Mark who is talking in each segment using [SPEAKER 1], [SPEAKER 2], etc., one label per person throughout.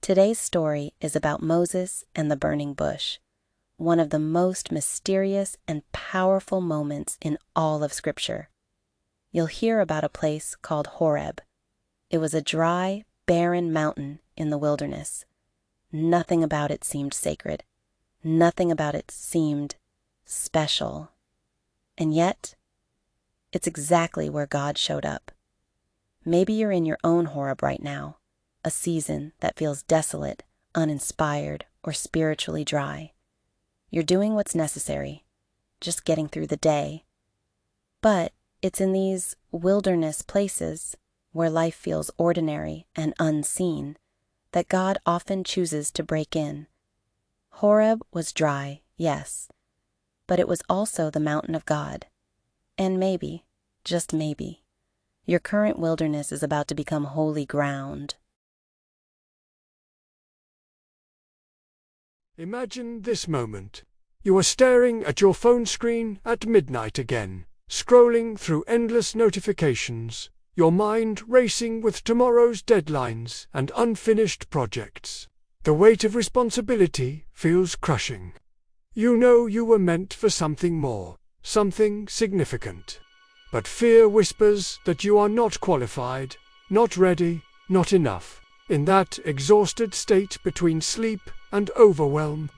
[SPEAKER 1] Today's story is about Moses and the burning bush, one of the most mysterious and powerful moments in all of Scripture. You'll hear about a place called Horeb. It was a dry, barren mountain in the wilderness. Nothing about it seemed sacred. Nothing about it seemed special. And yet, it's exactly where God showed up. Maybe you're in your own Horeb right now, a season that feels desolate, uninspired, or spiritually dry. You're doing what's necessary, just getting through the day. But it's in these wilderness places where life feels ordinary and unseen that God often chooses to break in. Horeb was dry, yes, but it was also the mountain of God. And maybe, just maybe, your current wilderness is about to become holy ground.
[SPEAKER 2] Imagine this moment. You are staring at your phone screen at midnight again, scrolling through endless notifications, your mind racing with tomorrow's deadlines and unfinished projects. The weight of responsibility feels crushing. You know you were meant for something more, something significant. But fear whispers that you are not qualified, not ready, not enough. In that exhausted state between sleep and overwhelm.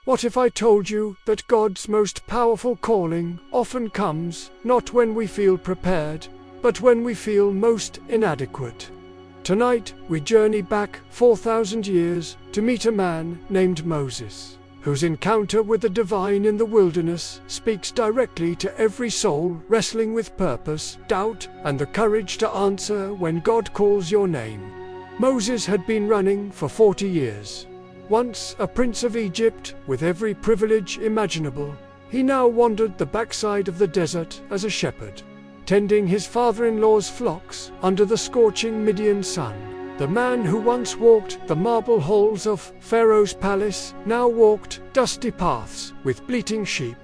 [SPEAKER 2] What if I told you that God's most powerful calling often comes not when we feel prepared, but when we feel most inadequate? Tonight we journey back 4,000 years to meet a man named Moses, whose encounter with the divine in the wilderness speaks directly to every soul wrestling with purpose, doubt, and the courage to answer when God calls your name. Moses had been running for 40 years. Once a prince of Egypt with every privilege imaginable, he now wandered the backside of the desert as a shepherd, tending his father-in-law's flocks under the scorching Midian sun. The man who once walked the marble halls of Pharaoh's palace now walked dusty paths with bleating sheep.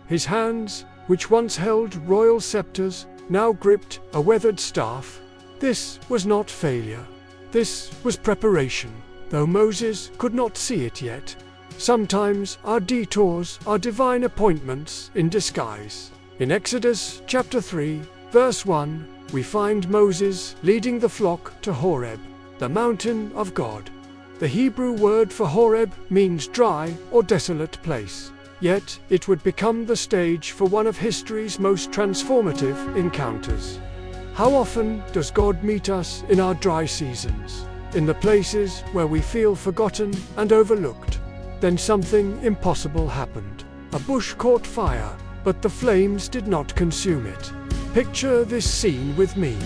[SPEAKER 2] His hands, which once held royal scepters, now gripped a weathered staff. This was not failure. This was preparation, though Moses could not see it yet. Sometimes our detours are divine appointments in disguise. In Exodus chapter 3, verse 1, we find Moses leading the flock to Horeb, the mountain of God. The Hebrew word for Horeb means dry or desolate place. Yet it would become the stage for one of history's most transformative encounters. How often does God meet us in our dry seasons, in the places where we feel forgotten and overlooked? Then something impossible happened. A bush caught fire, but the flames did not consume it. Picture this scene with me.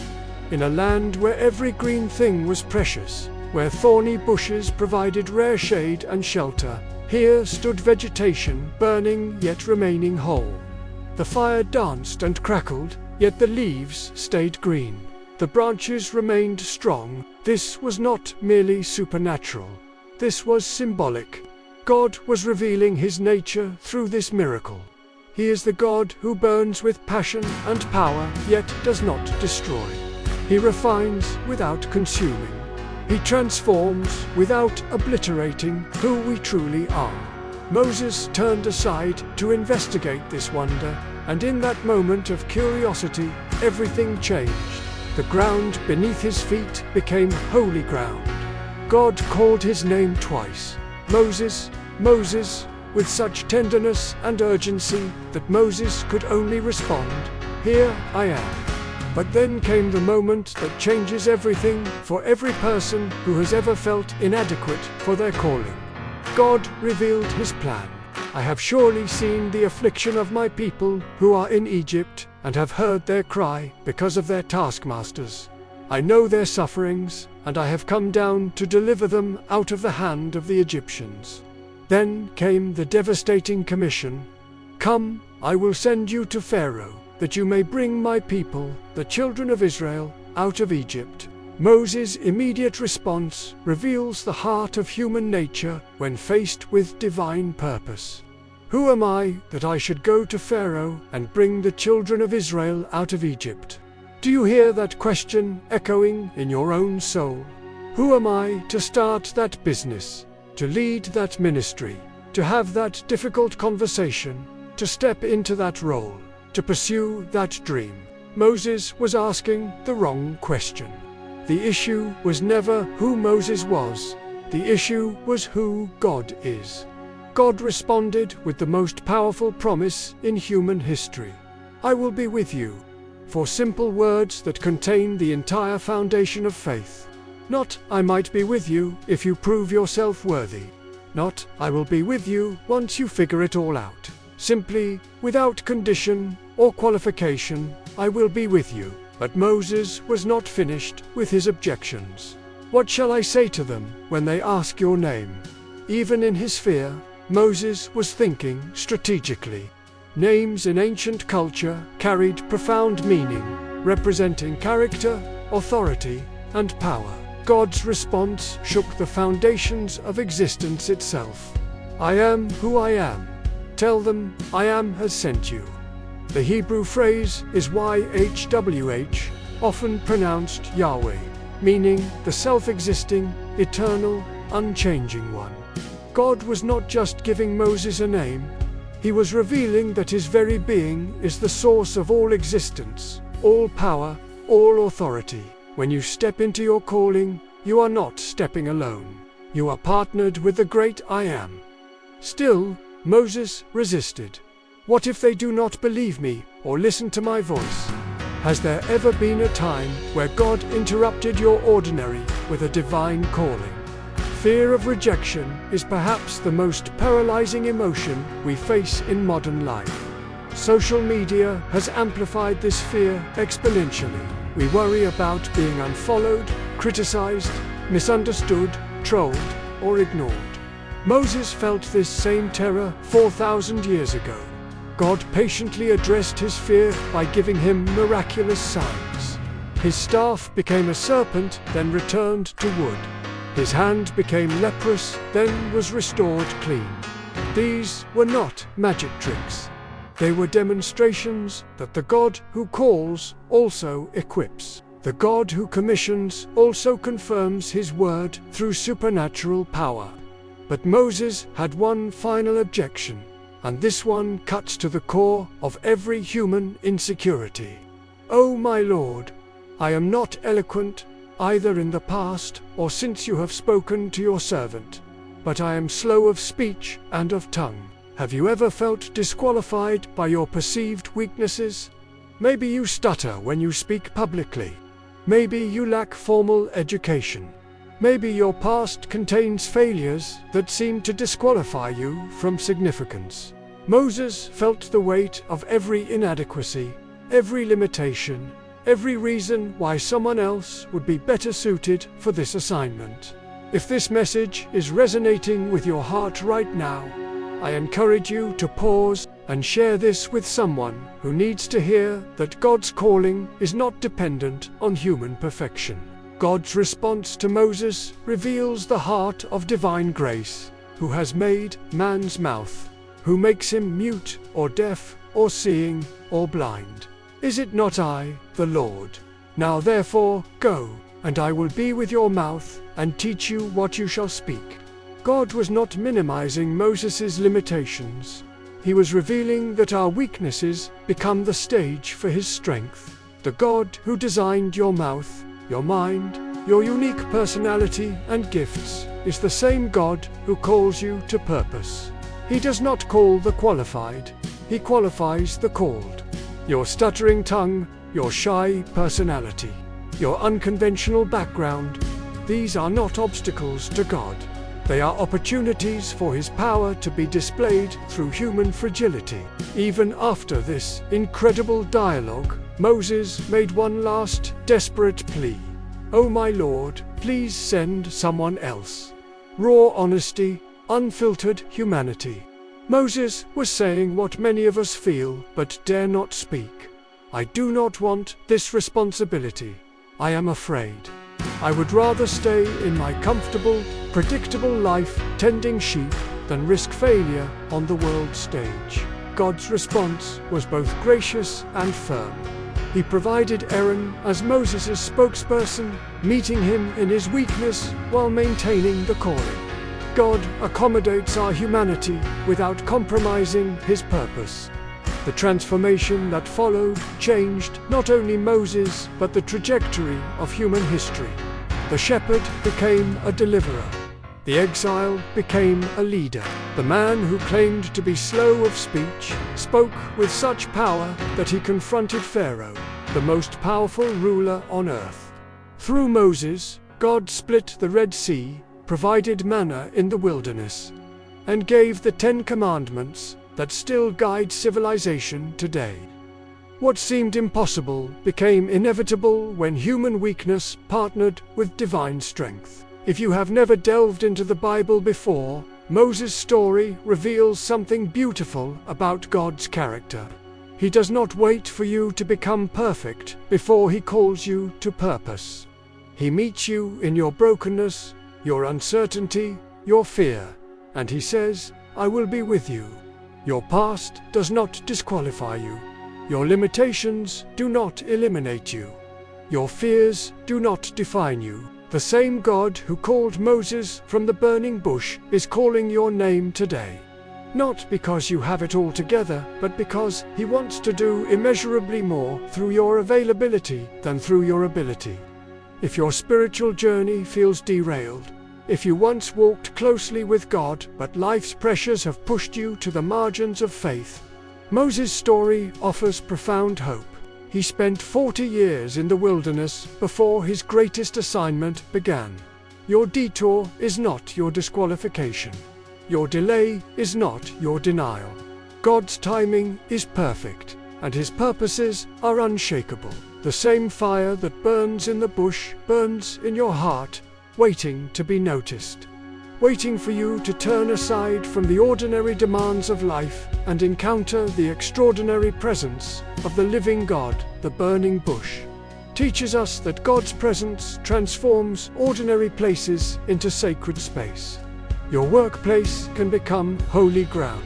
[SPEAKER 2] In a land where every green thing was precious, where thorny bushes provided rare shade and shelter, here stood vegetation burning yet remaining whole. The fire danced and crackled, yet the leaves stayed green. The branches remained strong. This was not merely supernatural. This was symbolic. God was revealing his nature through this miracle. He is the God who burns with passion and power, yet does not destroy. He refines without consuming. He transforms without obliterating who we truly are. Moses turned aside to investigate this wonder, and in that moment of curiosity, everything changed. The ground beneath his feet became holy ground. God called his name twice. Moses, Moses, with such tenderness and urgency that Moses could only respond, "Here I am." But then came the moment that changes everything for every person who has ever felt inadequate for their calling. God revealed his plan. "I have surely seen the affliction of my people who are in Egypt, and have heard their cry because of their taskmasters. I know their sufferings, and I have come down to deliver them out of the hand of the Egyptians." Then came the devastating commission. "Come, I will send you to Pharaoh, that you may bring my people, the children of Israel, out of Egypt." Moses' immediate response reveals the heart of human nature when faced with divine purpose. "Who am I that I should go to Pharaoh and bring the children of Israel out of Egypt?" Do you hear that question echoing in your own soul? Who am I to start that business, to lead that ministry, to have that difficult conversation, to step into that role, to pursue that dream? Moses was asking the wrong question. The issue was never who Moses was. The issue was who God is. God responded with the most powerful promise in human history. I will be with you. 4 simple words that contain the entire foundation of faith. Not, I might be with you if you prove yourself worthy. Not, I will be with you once you figure it all out. Simply, without condition or qualification, I will be with you. But Moses was not finished with his objections. What shall I say to them when they ask your name? Even in his fear, Moses was thinking strategically. Names in ancient culture carried profound meaning, representing character, authority, and power. God's response shook the foundations of existence itself. I am who I am. Tell them, I am has sent you. The Hebrew phrase is YHWH, often pronounced Yahweh, meaning the self-existing, eternal, unchanging one. God was not just giving Moses a name, he was revealing that his very being is the source of all existence, all power, all authority. When you step into your calling, you are not stepping alone. You are partnered with the great I Am. Still, Moses resisted. What if they do not believe me or listen to my voice? Has there ever been a time where God interrupted your ordinary with a divine calling? Fear of rejection is perhaps the most paralyzing emotion we face in modern life. Social media has amplified this fear exponentially. We worry about being unfollowed, criticized, misunderstood, trolled, or ignored. Moses felt this same terror 4,000 years ago. God patiently addressed his fear by giving him miraculous signs. His staff became a serpent, then returned to wood. His hand became leprous, then was restored clean. These were not magic tricks. They were demonstrations that the God who calls also equips. The God who commissions also confirms his word through supernatural power. But Moses had one final objection, and this one cuts to the core of every human insecurity. Oh my Lord, I am not eloquent, either in the past or since you have spoken to your servant, but I am slow of speech and of tongue. Have you ever felt disqualified by your perceived weaknesses? Maybe you stutter when you speak publicly. Maybe you lack formal education. Maybe your past contains failures that seem to disqualify you from significance. Moses felt the weight of every inadequacy, every limitation, every reason why someone else would be better suited for this assignment. If this message is resonating with your heart right now, I encourage you to pause and share this with someone who needs to hear that God's calling is not dependent on human perfection. God's response to Moses reveals the heart of divine grace, who has made man's mouth, who makes him mute or deaf or seeing or blind. Is it not I, the Lord? Now therefore, go, and I will be with your mouth and teach you what you shall speak. God was not minimizing Moses' limitations. He was revealing that our weaknesses become the stage for his strength. The God who designed your mouth, your mind, your unique personality and gifts is the same God who calls you to purpose. He does not call the qualified, he qualifies the called. Your stuttering tongue, your shy personality, your unconventional background, these are not obstacles to God. They are opportunities for his power to be displayed through human fragility. Even after this incredible dialogue, Moses made one last desperate plea. Oh my Lord, please send someone else. Raw honesty, unfiltered humanity. Moses was saying what many of us feel but dare not speak. I do not want this responsibility. I am afraid. I would rather stay in my comfortable, predictable life tending sheep than risk failure on the world stage. God's response was both gracious and firm. He provided Aaron as Moses' spokesperson, meeting him in his weakness while maintaining the calling. God accommodates our humanity without compromising his purpose. The transformation that followed changed not only Moses but the trajectory of human history. The shepherd became a deliverer. The exile became a leader. The man who claimed to be slow of speech spoke with such power that he confronted Pharaoh, the most powerful ruler on earth. Through Moses, God split the Red Sea, provided manna in the wilderness, and gave the 10 Commandments that still guide civilization today. What seemed impossible became inevitable when human weakness partnered with divine strength. If you have never delved into the Bible before, Moses' story reveals something beautiful about God's character. He does not wait for you to become perfect before he calls you to purpose. He meets you in your brokenness, your uncertainty, your fear, and he says, "I will be with you." Your past does not disqualify you. Your limitations do not eliminate you. Your fears do not define you. The same God who called Moses from the burning bush is calling your name today. Not because you have it all together, but because he wants to do immeasurably more through your availability than through your ability. If your spiritual journey feels derailed, if you once walked closely with God but life's pressures have pushed you to the margins of faith, Moses' story offers profound hope. He spent 40 years in the wilderness before his greatest assignment began. Your detour is not your disqualification. Your delay is not your denial. God's timing is perfect, and his purposes are unshakable. The same fire that burns in the bush burns in your heart, waiting to be noticed. Waiting for you to turn aside from the ordinary demands of life and encounter the extraordinary presence of the living God. The burning bush teaches us that God's presence transforms ordinary places into sacred space. Your workplace can become holy ground.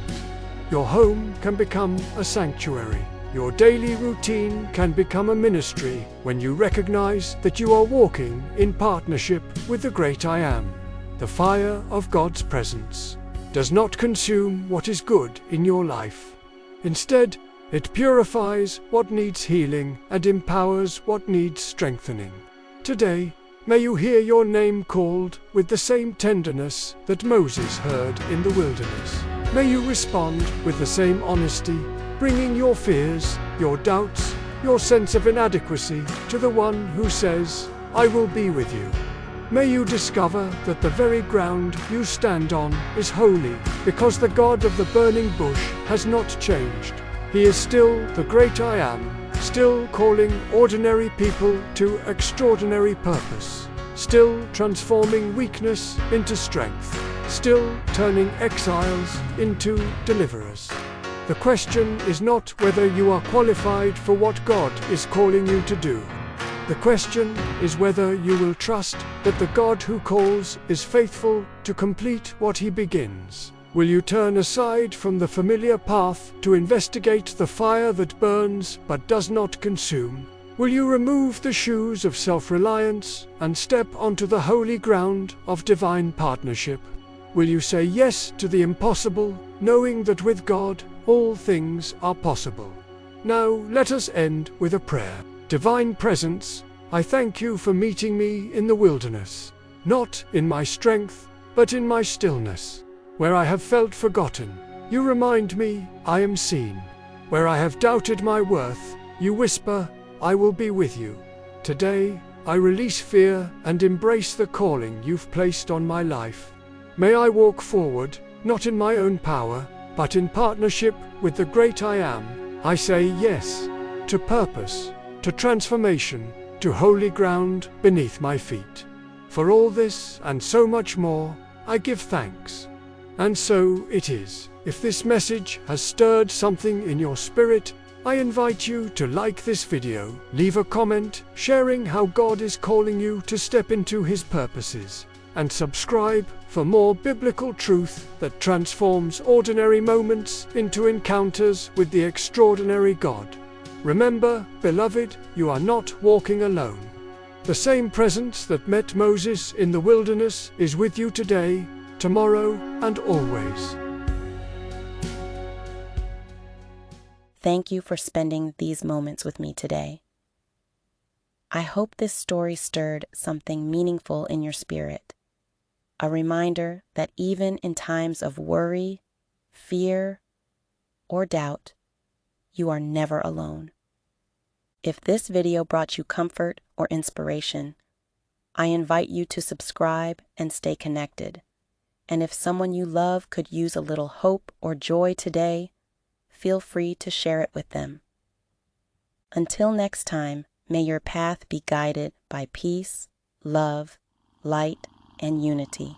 [SPEAKER 2] Your home can become a sanctuary. Your daily routine can become a ministry when you recognize that you are walking in partnership with the great I Am. The fire of God's presence does not consume what is good in your life. Instead, it purifies what needs healing and empowers what needs strengthening. Today, may you hear your name called with the same tenderness that Moses heard in the wilderness. May you respond with the same honesty, bringing your fears, your doubts, your sense of inadequacy to the one who says, "I will be with you." May you discover that the very ground you stand on is holy, because the God of the burning bush has not changed. He is still the great I Am, still calling ordinary people to extraordinary purpose, still transforming weakness into strength, still turning exiles into deliverers. The question is not whether you are qualified for what God is calling you to do. The question is whether you will trust that the God who calls is faithful to complete what he begins. Will you turn aside from the familiar path to investigate the fire that burns but does not consume? Will you remove the shoes of self-reliance and step onto the holy ground of divine partnership? Will you say yes to the impossible, knowing that with God, all things are possible? Now let us end with a prayer. Divine Presence, I thank you for meeting me in the wilderness, not in my strength, but in my stillness. Where I have felt forgotten, you remind me I am seen. Where I have doubted my worth, you whisper, I will be with you. Today, I release fear and embrace the calling you've placed on my life. May I walk forward, not in my own power, but in partnership with the great I Am. I say yes to purpose, to transformation, to holy ground beneath my feet. For all this and so much more, I give thanks. And so it is. If this message has stirred something in your spirit, I invite you to like this video, leave a comment sharing how God is calling you to step into his purposes, and subscribe for more biblical truth that transforms ordinary moments into encounters with the extraordinary God. Remember, beloved, you are not walking alone. The same presence that met Moses in the wilderness is with you today, tomorrow, and always.
[SPEAKER 1] Thank you for spending these moments with me today. I hope this story stirred something meaningful in your spirit, a reminder that even in times of worry, fear, or doubt, you are never alone. If this video brought you comfort or inspiration, I invite you to subscribe and stay connected. And if someone you love could use a little hope or joy today, feel free to share it with them. Until next time, may your path be guided by peace, love, light, and unity.